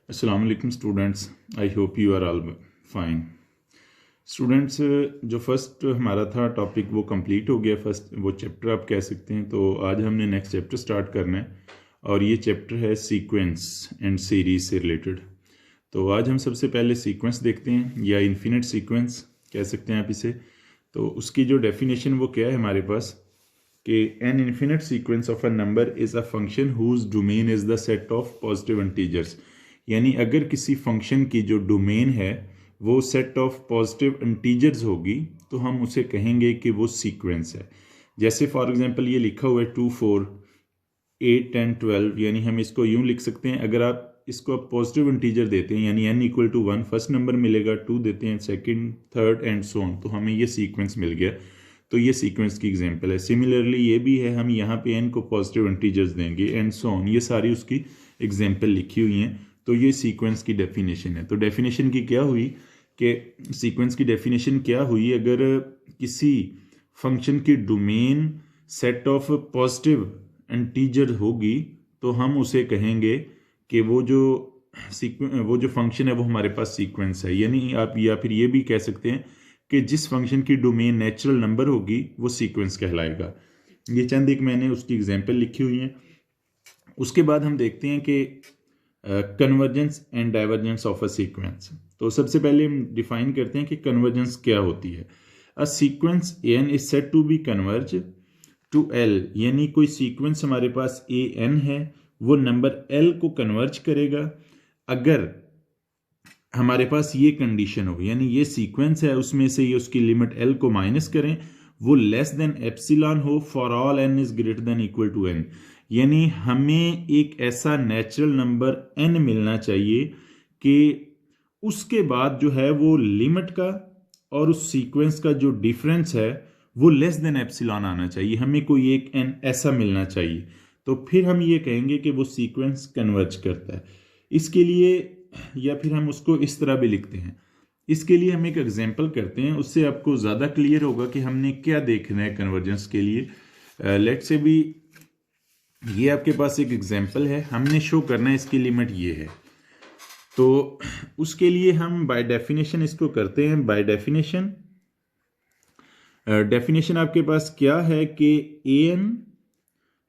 अस्सलाम वालेकुम students, I hope you are all fine. Students, जो फर्स्ट हमारा था टॉपिक वो कंप्लीट हो गया, फर्स्ट वो चैप्टर आप कह सकते हैं। तो आज हमने नेक्स्ट चैप्टर स्टार्ट करना है और ये चैप्टर है सीक्वेंस एंड सीरीज से रिलेटेड। तो आज हम सबसे पहले सीक्वेंस देखते हैं या इन्फिनिट सीक्वेंस कह सकते हैं आप इसे। तो उसकी जो डेफिनेशन वो क्या है हमारे पास कि an infinite sequence of a number is a function whose domain is the set of positive integers. यानी अगर किसी फंक्शन की जो डोमेन है वो सेट ऑफ पॉजिटिव इंटीजर्स होगी तो हम उसे कहेंगे कि वो सीक्वेंस है। जैसे फॉर एग्जांपल ये लिखा हुआ है 2 4 8 10 12, यानी हम इसको यूं लिख सकते हैं। अगर आप इसको पॉजिटिव इंटीजर देते हैं यानी n equal to 1 first number मिलेगा, 2 देते हैं second, third and so on, तो हमें ये सीक्वेंस मिल गया। तो ये सीक्वेंस की एग्जांपल है। सिमिलरली ये भी है, हम यहाँ पे n को पॉजिटिव इंटीजर्स देंगे एंड सो ऑन, ये सारी उसकी एग्जांपल लिखी हुई हैं। तो ये सीक्वेंस की डेफिनेशन है। तो डेफिनेशन की क्या हुई कि सीक्वेंस की डेफिनेशन क्या हुई, अगर किसी फंक्शन की domain set of positive integer होगी तो हम उसे कहेंगे कि वो जो फंक्शन है वो हमारे पास सीक्वेंस है। यानी आप या फिर ये भी कह सकते हैं कि जिस फंक्शन की डोमेन नेचुरल नंबर होगी वो सीक्वेंस कहलाएगा। ये चंद एक मैंने उसकी एग्जांपल लिखी हुई है। उसके बाद हम देखते हैं कि convergence and divergence of a sequence. तो सबसे पहले हम डिफाइन करते हैं कि कन्वर्जेंस क्या होती है। A sequence N is said to be converge to L, यानी कोई सीक्वेंस हमारे पास ए एन है वो नंबर एल को कन्वर्ज करेगा अगर हमारे पास ये कंडीशन हो, यानी ये सीक्वेंस है उसमें से ये उसकी लिमिट एल को माइनस करें, वो लेस देन एप्सिलॉन हो for all N is greater than equal to N. यानी हमें एक ऐसा नेचुरल नंबर एन मिलना चाहिए कि उसके बाद जो है वो लिमिट का और उस सीक्वेंस का जो डिफरेंस है वो लेस देन एप्सिलॉन आना चाहिए। हमें कोई एक एन ऐसा मिलना चाहिए, तो फिर हम ये कहेंगे कि वो सीक्वेंस कन्वर्ज करता है। इसके लिए या फिर हम उसको इस तरह भी लिखते हैं। इसके लिए हम एक एग्जांपल करते हैं, उससे आपको ज़्यादा क्लियर होगा कि हमने क्या देखना है कन्वर्जेंस के लिए। लेट्स से भी ये आपके पास एक एग्जांपल है, हमने शो करना है इसकी लिमिट ये है। तो उसके लिए हम बाय डेफिनेशन इसको करते हैं। बाय डेफिनेशन आपके पास क्या है कि ए एन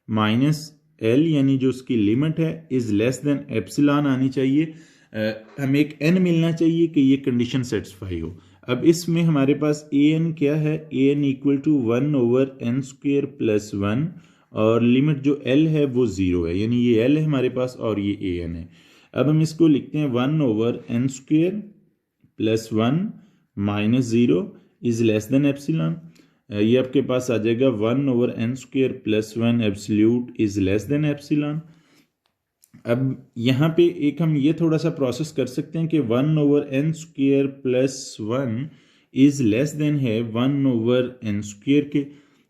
माइनस एल, यानी जो उसकी लिमिट है इज लेस देन एप्सिलॉन आनी चाहिए। हमें एक एन मिलना चाहिए कि ये कंडीशन सेटिस्फाई हो। अब इसमें हमारे पास ए एन क्या है, a n equal to 1/n² plus 1 और लिमिट जो एल है वो 0 है, यानी ये एल है हमारे पास और ये ए एन है। अब हम इसको लिखते हैं 1/n² plus 1 minus 0 is less than epsilon. ये आपके पास आ जाएगा 1/n² plus 1 absolute is less than epsilon. अब यहाँ पे एक हम ये थोड़ा सा प्रोसेस कर सकते हैं कि 1/n² plus 1 is less then है 1/n² के,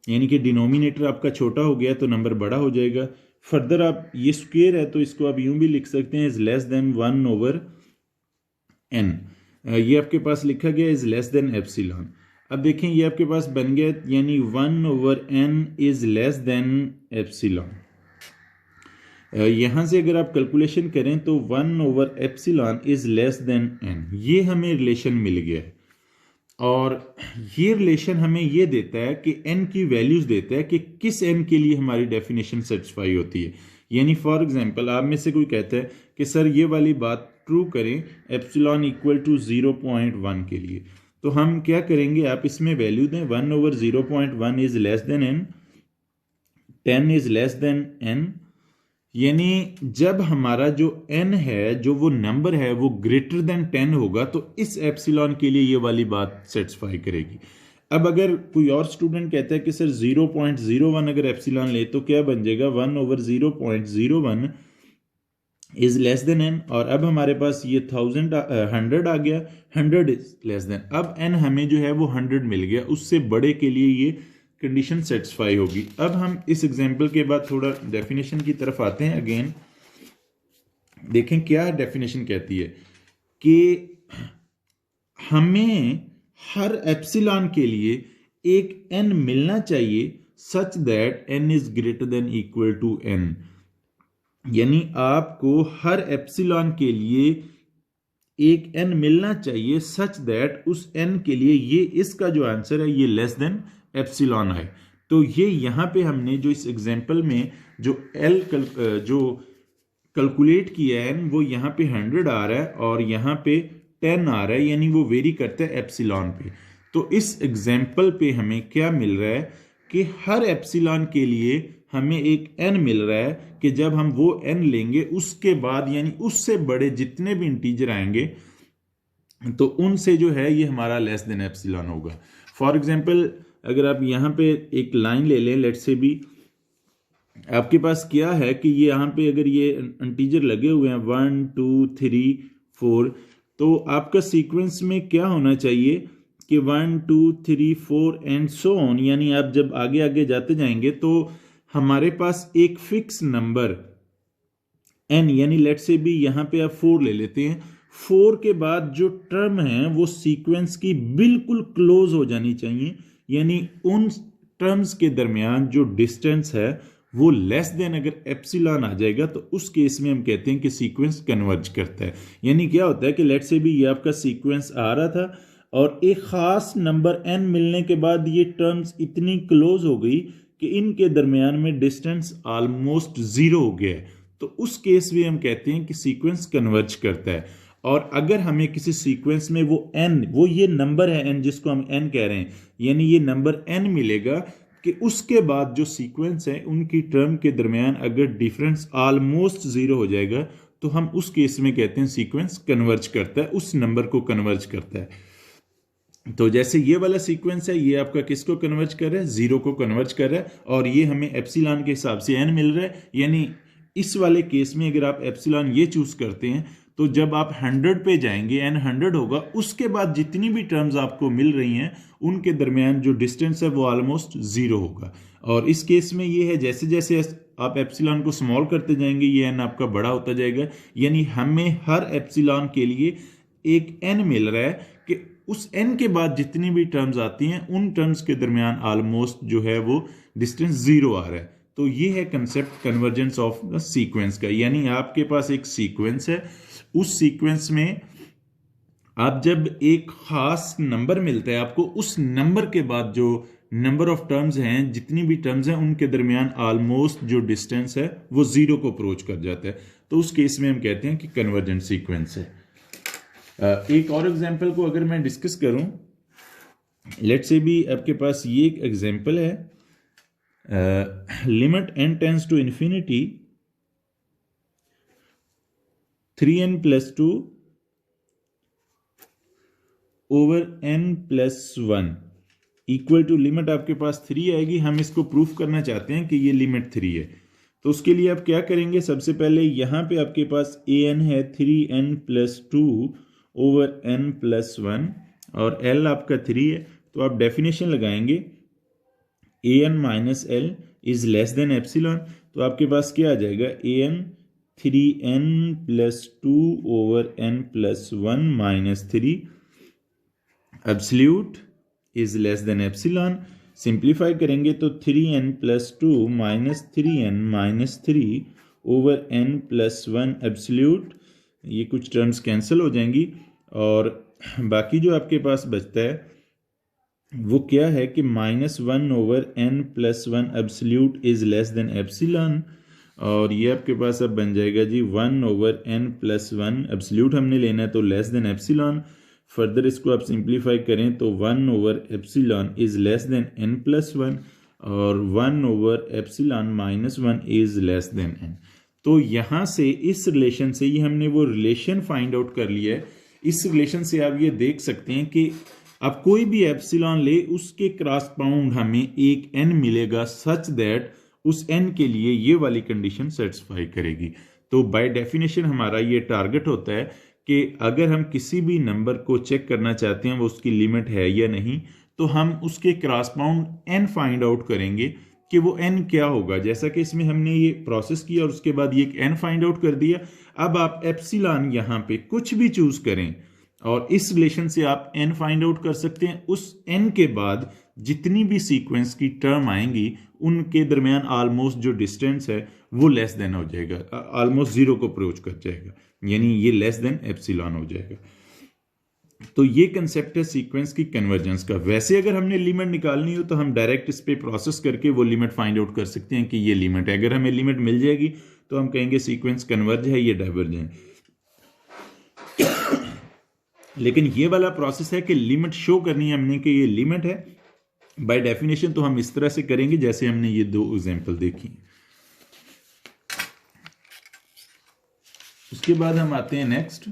यानी कि डिनोमिनेटर आपका छोटा हो गया तो नंबर बड़ा हो जाएगा। फर्दर आप ये स्क्वेयर है तो इसको आप यूं भी लिख सकते हैं इज लेस देन 1/n। ये आपके पास लिखा गया इज लेस देन एप्सिलॉन। अब देखें ये आपके पास बन गया, यानी 1/n is less than epsilon. यहां से अगर आप कैलकुलेशन करें तो 1/एप्सिलॉन इज लेस देन n, ये हमें रिलेशन मिल गया है। और ये रिलेशन हमें ये देता है कि n की वैल्यूज देता है कि किस n के लिए हमारी डेफिनेशन सेटिस्फाई होती है। यानी फॉर एग्जांपल आप में से कोई कहता है कि सर ये वाली बात ट्रू करें एप्सिलॉन इक्वल टू 0.1 के लिए, तो हम क्या करेंगे, आप इसमें वैल्यू दें 1/0.1 is less then n, 10 is less then n। यानी जब हमारा जो n है, जो वो नंबर है वो ग्रेटर देन 10 होगा तो इस एप्सिलॉन के लिए ये वाली बात सेटिस्फाई करेगी। अब अगर कोई और स्टूडेंट कहता है कि सर 0.01 अगर एप्सिलॉन ले तो क्या बन जाएगा 1/0.01 इज लेस देन n। और अब हमारे पास ये 100 आ गया, 100 इज लेस देन, अब n हमें जो है वो 100 मिल गया, उससे बड़े के लिए ये कंडीशन सेटिस्फाई होगी। अब हम इस एग्जांपल के बाद थोड़ा डेफिनेशन की तरफ आते हैं। अगेन देखें क्या डेफिनेशन कहती है कि हमें हर एप्सिलॉन के लिए एक n मिलना चाहिए such that n is greater than equal to n। यानी आपको हर एप्सिलॉन के लिए एक n मिलना चाहिए सच दैट उस n के लिए ये इसका जो आंसर है ये लेस देन एप्सिलॉन है। तो ये यहाँ पे हमने जो इस एग्जांपल में जो जो कैलकुलेट किया है वो यहाँ पे 100 आ रहा है और यहाँ पे 10 आ रहा है, यानी वो वेरी करता है एप्सिलॉन पे। तो इस एग्जांपल पे हमें क्या मिल रहा है कि हर एप्सिलॉन के लिए हमें एक n मिल रहा है कि जब हम वो n लेंगे उसके बाद यानी उससे बड़े जितने भी इंटीजर आएंगे तो उनसे जो है ये हमारा लेस देन एप्सिलॉन होगा। फॉर एग्जांपल अगर आप यहाँ पे एक लाइन ले लें, लेट्स से भी आपके पास क्या है कि ये यहाँ पे अगर ये इंटीजर लगे हुए हैं 1 2 3 4, तो आपका सीक्वेंस में क्या होना चाहिए कि 1 2 3 4 एंड सो ऑन, यानी आप जब आगे आगे जाते जाएंगे तो हमारे पास एक फिक्स नंबर n, यानी लेट से भी यहाँ पे आप 4 ले लेते हैं, 4 के बाद जो टर्म है वो सीक्वेंस की बिल्कुल क्लोज हो जानी चाहिए, यानी उन टर्म्स के दरमियान जो डिस्टेंस है वो लेस देन अगर एप्सिलॉन आ जाएगा तो उस केस में हम कहते हैं कि सीक्वेंस कन्वर्ज करता है। यानी क्या होता है कि लेट से भी ये आपका सीक्वेंस आ रहा था और एक खास नंबर n मिलने के बाद ये टर्म्स इतनी क्लोज हो गई कि इनके दरमियान में डिस्टेंस ऑलमोस्ट 0 हो गया है, तो उस केस में हम कहते हैं कि सीक्वेंस कन्वर्ज करता है। और अगर हमें किसी सीक्वेंस में वो n, वो ये नंबर है n जिसको हम n कह रहे हैं, यानी ये नंबर n मिलेगा कि उसके बाद जो सीक्वेंस है उनकी टर्म के दरमियान अगर डिफरेंस ऑलमोस्ट 0 हो जाएगा तो हम उस केस में कहते हैं सीक्वेंस कन्वर्ज करता है, उस नंबर को कन्वर्ज करता है। तो जैसे ये वाला सीक्वेंस है ये आपका किसको कन्वर्ज कर रहा है, 0 को कन्वर्ज कर रहा है, और ये हमें एप्सिलॉन के हिसाब से n मिल रहा है। यानी इस वाले केस में अगर आप एप्सिलॉन ये चूज करते हैं तो जब आप 100 पे जाएंगे n 100 होगा, उसके बाद जितनी भी टर्म्स आपको मिल रही हैं उनके दरमियान जो डिस्टेंस है वो ऑलमोस्ट 0 होगा। और इस केस में ये है जैसे जैसे आप एप्सिलॉन को स्मॉल करते जाएंगे ये n आपका बड़ा होता जाएगा, यानी हमें हर एप्सिलॉन के लिए एक n मिल रहा है कि उस n के बाद जितनी भी टर्म्स आती हैं उन टर्म्स के दरमियान ऑलमोस्ट जो है वो डिस्टेंस 0 आ रहा है। तो ये है concept convergence of the sequence का, यानी आपके पास एक सीक्वेंस है, उस सीक्वेंस में आप जब एक खास नंबर मिलता है आपको, उस नंबर के बाद जो नंबर ऑफ टर्म्स हैं जितनी भी टर्म्स हैं उनके दरमियान ऑलमोस्ट जो डिस्टेंस है वो 0 को अप्रोच कर जाता है, तो उस केस में हम कहते हैं कि कन्वर्जेंट सीक्वेंस है। एक और एग्जांपल को अगर मैं डिस्कस करूं, लेट्स से भी आपके पास ये एक एग्जांपल है, limit n tends to infinity 3n + 2 over n + 1 equal to, limit आपके पास 3 आएगी। हम इसको प्रूफ करना चाहते हैं कि ये लिमिट 3 है, तो उसके लिए आप क्या करेंगे, सबसे पहले यहाँ पे आपके पास an है 3n + 2 ओवर n + 1 और l आपका 3 है, तो आप डेफिनेशन लगाएंगे an - l is less than epsilon, तो आपके पास क्या आ जाएगा, an 3n + 2 over n + 1 - 3 absolute is less than epsilon. Simplify करेंगे तो 3n + 2 - 3n - 3 over n + 1 absolute, ये कुछ टर्म्स कैंसिल हो जाएंगी और बाकी जो आपके पास बचता है वो क्या है कि -1 over n + 1 absolute is less than epsilon, और ये आपके पास अब बन जाएगा जी 1 ओवर n + 1 एब्सोल्यूट हमने लेना है तो लेस देन एप्सिलॉन। फर्दर इसको आप सिंप्लीफाई करें तो 1 over epsilon is less then n + 1 और 1 over epsilon -1 is less then n। तो यहाँ से इस रिलेशन से ये हमने वो रिलेशन फाइंड आउट कर लिया है। इस रिलेशन से आप ये देख सकते हैं कि आप कोई भी एप्सिलॉन ले उसके क्रॉसपाउंड हमें एक n मिलेगा सच दैट उस n के लिए ये वाली कंडीशन सेटिस्फाई करेगी। तो बाय डेफिनेशन हमारा ये टारगेट होता है कि अगर हम किसी भी नंबर को चेक करना चाहते हैं वो उसकी लिमिट है या नहीं, तो हम उसके क्रॉसपाउंड n फाइंड आउट करेंगे कि वो n क्या होगा। जैसा कि इसमें हमने ये प्रोसेस किया और उसके बाद ये n फाइंड आउट कर दिया। अब आप एप्सिलॉन यहाँ पे कुछ भी चूज करें और इस रिलेशन से आप n फाइंड आउट कर सकते हैं। उस n के बाद जितनी भी सीक्वेंस की टर्म आएंगी उनके दरमियान ऑलमोस्ट जो डिस्टेंस है वो लेस देन हो जाएगा, ऑलमोस्ट जीरो को अप्रोच कर जाएगा, यानी ये लेस देन एप्सिलॉन हो जाएगा। तो ये कंसेप्ट है सीक्वेंस की कन्वर्जेंस का। वैसे अगर हमने लिमिट निकालनी हो तो हम डायरेक्ट इस पे प्रोसेस करके वो लिमिट फाइंड आउट कर सकते हैं कि ये लिमिट है। अगर हमें लिमिट मिल जाएगी तो हम कहेंगे सीक्वेंस कन्वर्ज है, ये डाइवर्ज है। लेकिन ये वाला प्रोसेस है कि लिमिट शो करनी है हमने कि ये लिमिट है बाय डेफिनेशन, तो हम इस तरह से करेंगे जैसे हमने ये दो एग्जांपल देखी। उसके बाद हम आते हैं नेक्स्ट।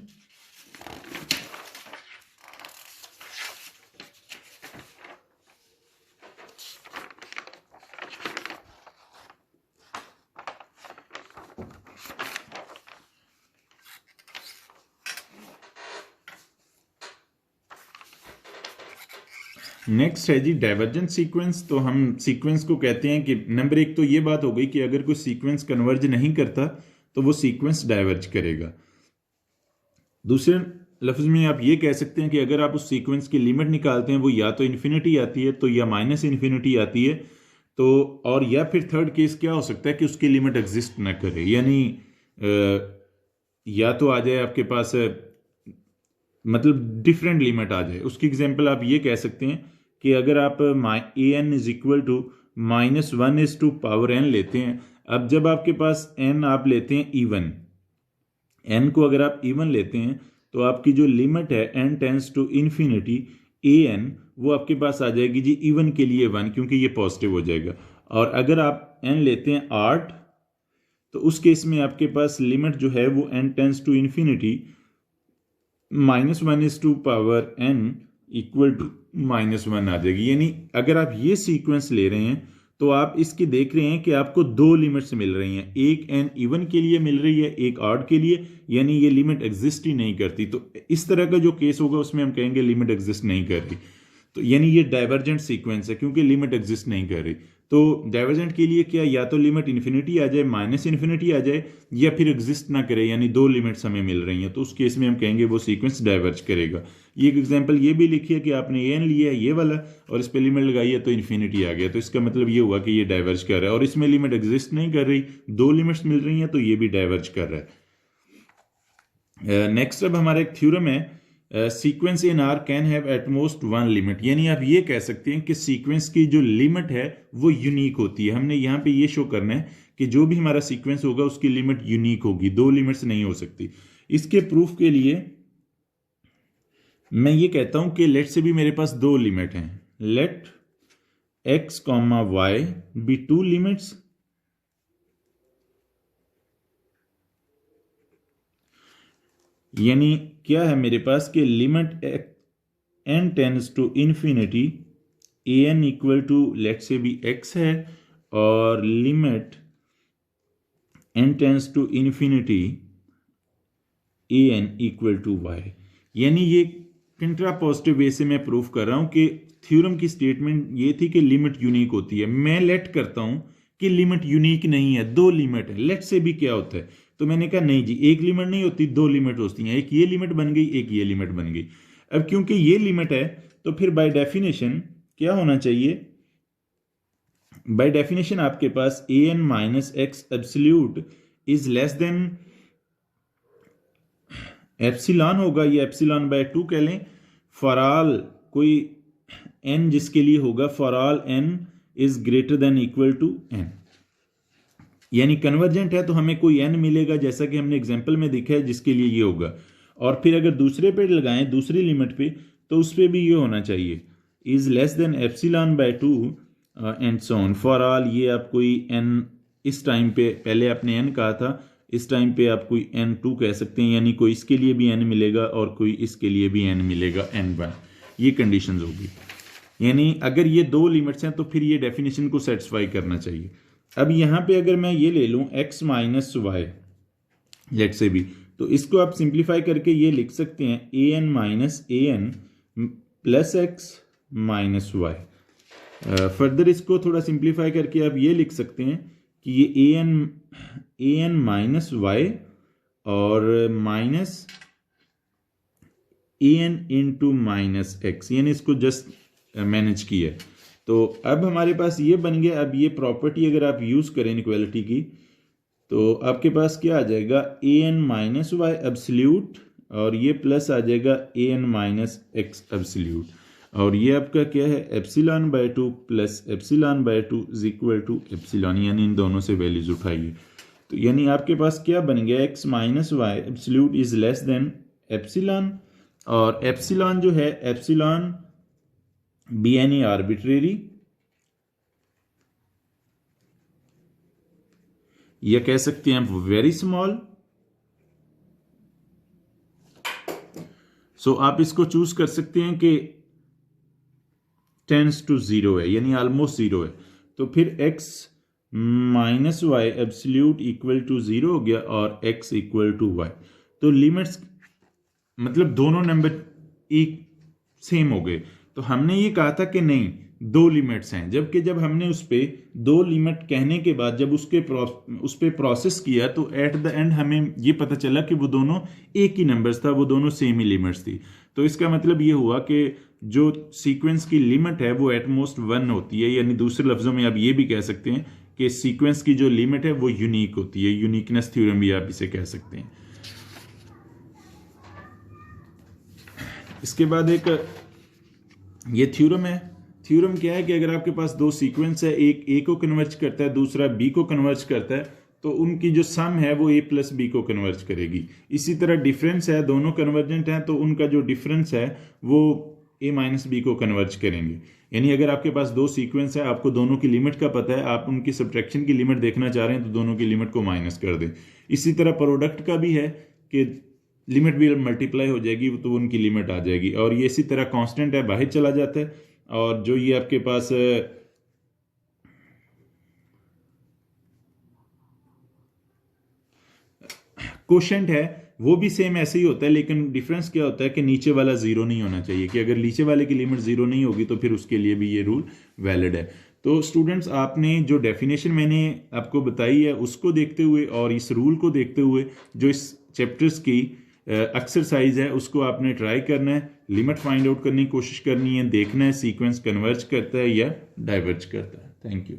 नेक्स्ट है जी डाइवर्जेंट सीक्वेंस। तो हम सीक्वेंस को कहते हैं कि नंबर एक तो ये बात हो गई कि अगर कोई सीक्वेंस कन्वर्ज नहीं करता तो वो सीक्वेंस डाइवर्ज करेगा। दूसरे लफ्ज में आप ये कह सकते हैं कि अगर आप उस सीक्वेंस की लिमिट निकालते हैं वो या तो इन्फिनिटी आती है तो या माइनस इन्फिनिटी आती है, तो और या फिर थर्ड केस क्या हो सकता है कि उसकी लिमिट एग्जिस्ट ना करे, यानी या तो आ जाए आपके पास मतलब डिफरेंट लिमिट आ जाए। उसकी एग्जांपल आप ये कह सकते हैं कि अगर आप an इज इक्वल टू -1 लेते हैं, अब जब आपके पास n आप लेते हैं इवन, n को अगर आप इवन लेते हैं तो आपकी जो लिमिट है n tends to infinity an, वो आपके पास आ जाएगी जी इवन के लिए 1, क्योंकि ये पॉजिटिव हो जाएगा। और अगर आप n लेते हैं 8 तो उस केस में आपके पास लिमिट जो है वो n tends to infinity -1/n equal to -1 आ जाएगी। यानी अगर आप ये सीक्वेंस ले रहे हैं तो आप इसकी देख रहे हैं कि आपको दो लिमिट्स मिल रही हैं, एक n इवन के लिए मिल रही है, एक ऑड के लिए, यानी ये लिमिट एग्जिस्ट ही नहीं करती। तो इस तरह का जो केस होगा उसमें हम कहेंगे लिमिट एग्जिस्ट नहीं कर रही, तो यानी ये डाइवर्जेंट सीक्वेंस है क्योंकि लिमिट एग्जिस्ट नहीं कर रही। तो डाइवर्जेंट के लिए क्या, या तो लिमिट इन्फिनिटी आ जाए, माइनस इन्फिनिटी आ जाए, या फिर एग्जिस्ट ना करे, यानी दो लिमिट्स हमें मिल रही हैं, तो उस केस में हम कहेंगे वो सीक्वेंस डाइवर्ज करेगा। ये एक एग्जांपल ये भी लिखी है कि आपने एन लिया है ये वाला और इस पर लिमिट लगाई है तो इन्फिनिटी आ गया, तो इसका मतलब ये हुआ कि ये डाइवर्ज कर रहा है, और इसमें लिमिट एग्जिस्ट नहीं कर रही, दो लिमिट्स मिल रही हैं, तो ये भी डाइवर्ज कर रहा है। नेक्स्ट अब हमारा एक थ्योरम है, sequence in are can have at most one limit, यानी आप ये कह सकते हैं कि सीक्वेंस की जो लिमिट है वो यूनिक होती है। हमने यहाँ पे ये शो करना है कि जो भी हमारा सीक्वेंस होगा उसकी लिमिट यूनिक होगी, दो लिमिट्स नहीं हो सकती। इसके प्रूफ के लिए मैं ये कहता हूं कि लेट से भी मेरे पास दो लिमिट हैं, let x, y be two limits, यानी क्या है मेरे पास कि limit n tends to infinity an equal to let say भी x है, और limit n tends to infinity an equal to y। यानी ये कंट्रा पॉजिटिव वे से मैं प्रूफ कर रहा हूं कि थ्योरम की स्टेटमेंट ये थी कि लिमिट यूनिक होती है। मैं लेट करता हूं कि लिमिट यूनिक नहीं है, दो लिमिट है। लेट से भी क्या होता है, तो मैंने कहा नहीं जी एक लिमिट नहीं होती, दो लिमिट होती हैं, एक ये लिमिट बन गई, एक ये लिमिट बन गई। अब क्योंकि ये लिमिट है तो फिर बाय डेफिनेशन क्या होना चाहिए, बाय डेफिनेशन आपके पास an minus x absolute is less than epsilon होगा, ये एप्सिलॉन बाय 2 कह लें, फॉर ऑल कोई n जिसके लिए होगा, for all n is greater than equal to n, यानी कन्वर्जेंट है तो हमें कोई n मिलेगा जैसा कि हमने एग्जांपल में देखा है जिसके लिए ये होगा। और फिर अगर दूसरे पे लगाएं, दूसरी लिमिट पे, तो उस पे भी ये होना चाहिए, is less than epsilon by 2 and so on. For all ये आप कोई n इस टाइम पे, पहले आपने n कहा था, इस टाइम पे आप कोई n2 कह सकते हैं, यानी कोई इसके लिए भी n मिलेगा और कोई इसके लिए भी n मिलेगा, n1। ये कंडीशंस होगी, यानी अगर ये दो लिमिट्स हैं तो फिर ये डेफिनेशन को सेटिस्फाई करना चाहिए। अब यहाँ पे अगर मैं ये ले लूँ x minus Y late say भी, तो इसको आप सिंप्लीफाई करके ये लिख सकते हैं an minus an plus X minus Y. Further इसको थोड़ा सिंप्लीफाई करके आप ये लिख सकते हैं कि ये an माइनस वाई और minus an into minus x, यानी इसको जस्ट मैनेज किया। तो अब हमारे पास ये बन गया। अब ये प्रॉपर्टी अगर आप यूज़ करें इनइक्वालिटी की तो आपके पास क्या आ जाएगा, A N minus Y absolute, और ये प्लस आ जाएगा A N minus X absolute, और ये आपका क्या है, epsilon by 2 plus epsilon by 2 is equal to epsilon, यानी इन दोनों से वैल्यूज उठाइए। तो यानी आपके पास क्या बन गया, X minus Y absolute is less than epsilon, और एप्सिलॉन जो है, एप्सिलॉन बी एनी आर्बिट्रेरी, या कह सकते हैं आप वेरी स्मॉल। सो आप इसको चूज कर सकते हैं कि टेंस टू 0 है, यानी ऑलमोस्ट 0 है। तो फिर x minus Y absolute equal to 0 हो गया और x इक्वल टू वाई। तो लिमिट्स मतलब दोनों नंबर एक सेम हो गए। तो हमने ये कहा था कि नहीं, दो लिमिट्स हैं, जबकि जब हमने उस पर दो लिमिट कहने के बाद जब उस पर प्रोसेस किया तो एट द एंड हमें ये पता चला कि वो दोनों एक ही नंबर्स था, वो दोनों सेम ही लिमिट्स थी। तो इसका मतलब ये हुआ कि जो सीक्वेंस की लिमिट है वो एटमोस्ट 1 होती है, यानी दूसरे लफ्जों में आप ये भी कह सकते हैं कि सीक्वेंस की जो लिमिट है वो यूनिक होती है। यूनिकनेस थ्योरम भी आप इसे कह सकते हैं। इसके बाद एक ये थ्योरम है। थ्योरम क्या है कि अगर आपके पास दो सीक्वेंस है, एक ए को कन्वर्ज करता है, दूसरा बी को कन्वर्ज करता है, तो उनकी जो सम है वो ए प्लस बी को कन्वर्ज करेगी। इसी तरह डिफरेंस है, दोनों कन्वर्जेंट हैं, तो उनका जो डिफरेंस है वो ए माइनस बी को कन्वर्ज करेंगे। यानी अगर आपके पास दो सीक्वेंस है, आपको दोनों की लिमिट का पता है, आप उनकी सब्ट्रैक्शन की लिमिट देखना चाह रहे हैं, तो दोनों की लिमिट को माइनस कर दें। इसी तरह प्रोडक्ट का भी है कि लिमिट भी मल्टीप्लाई हो जाएगी तो उनकी लिमिट आ जाएगी, और ये इसी तरह कांस्टेंट है, बाहर चला जाता है, और जो ये आपके पास कोशेंट है वो भी सेम ऐसे ही होता है, लेकिन डिफरेंस क्या होता है कि नीचे वाला जीरो नहीं होना चाहिए, कि अगर नीचे वाले की लिमिट जीरो नहीं होगी तो फिर उसके लिए भी ये रूल वैलिड है। तो स्टूडेंट्स, आपने जो डेफिनेशन मैंने आपको बताई है उसको देखते हुए और इस रूल को देखते हुए जो इस चैप्टर्स की एक्सरसाइज है उसको आपने ट्राई करना है, लिमिट फाइंड आउट करने की कोशिश करनी है, देखना है सीक्वेंस कन्वर्ज करता है या डाइवर्ज करता है। Thank you.